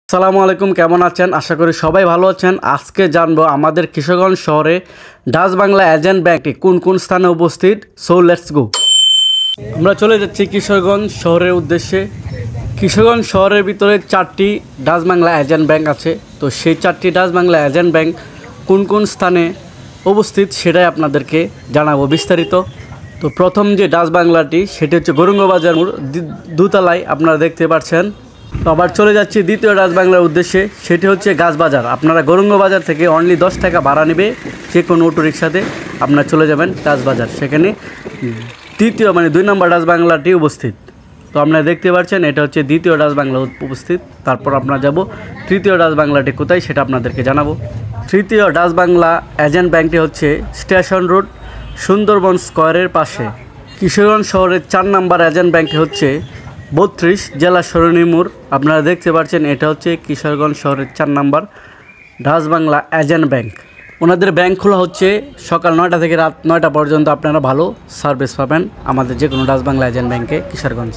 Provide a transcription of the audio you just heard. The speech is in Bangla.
আসসালামু আলাইকুম, কেমন আছেন? আশা করি সবাই ভালো আছেন। আজকে জানবো আমাদের কিশোরগঞ্জ শহরে ডাচ বাংলা এজেন্ট ব্যাংকটি কোন কোন স্থানে উপস্থিত। So let's go. আমরা চলে যাচ্ছি কিশোরগঞ্জ শহরের উদ্দেশ্যে। কিশোরগঞ্জ শহরের ভিতরে 4টি ডাচ বাংলা এজেন্ট ব্যাংক আছে। তো সেই 4টি ডাচ বাংলা এজেন্ট ব্যাংক কোন কোন স্থানে অবস্থিত সেটাই আপনাদেরকে জানাবো বিস্তারিত। তো প্রথম যে ডাচ বাংলাটি সেটি হচ্ছে গৌরঙ্গবাজার দোতলায় আপনারা দেখতে পাচ্ছেন। তো আবার চলে যাচ্ছি দ্বিতীয় ডাচ বাংলার উদ্দেশ্যে, সেটি হচ্ছে গাছবাজার। আপনারা গৌরঙ্গবাজার থেকে অনলি 10 টাকা ভাড়া নেবে যে কোনো অটো রিক্সাতে আপনারা চলে যাবেন গাছবাজার। সেখানে দ্বিতীয় 2 নম্বর ডাচ বাংলাটি উপস্থিত। তো আপনারা দেখতে পাচ্ছেন এটা হচ্ছে দ্বিতীয় ডাচ বাংলা উপস্থিত। তারপর আপনারা যাব তৃতীয় ডাচ বাংলাটি কোথায় সেটা আপনাদেরকে জানাবো। তৃতীয় ডাচ বাংলা এজেন্ট ব্যাংকটি হচ্ছে স্টেশন রোড সুন্দরবন স্কোয়ারের পাশে। কিশোরগঞ্জ শহরের 4 নম্বর এজেন্ট ব্যাংকটি হচ্ছে 32 জেলা সরণি মোড়। আপনারা দেখতে পাচ্ছেন এটা হচ্ছে কিশোরগঞ্জ শহরের 4 নম্বর ডাচ বাংলা এজেন্ট ব্যাংক। ওনাদের ব্যাংক খোলা হচ্ছে সকাল 9টা থেকে রাত 9টা পর্যন্ত। আপনারা ভালো সার্ভিস পাবেন আমাদের যে কোনো ডাচ বাংলা এজেন্ট ব্যাংকে কিশোরগঞ্জ।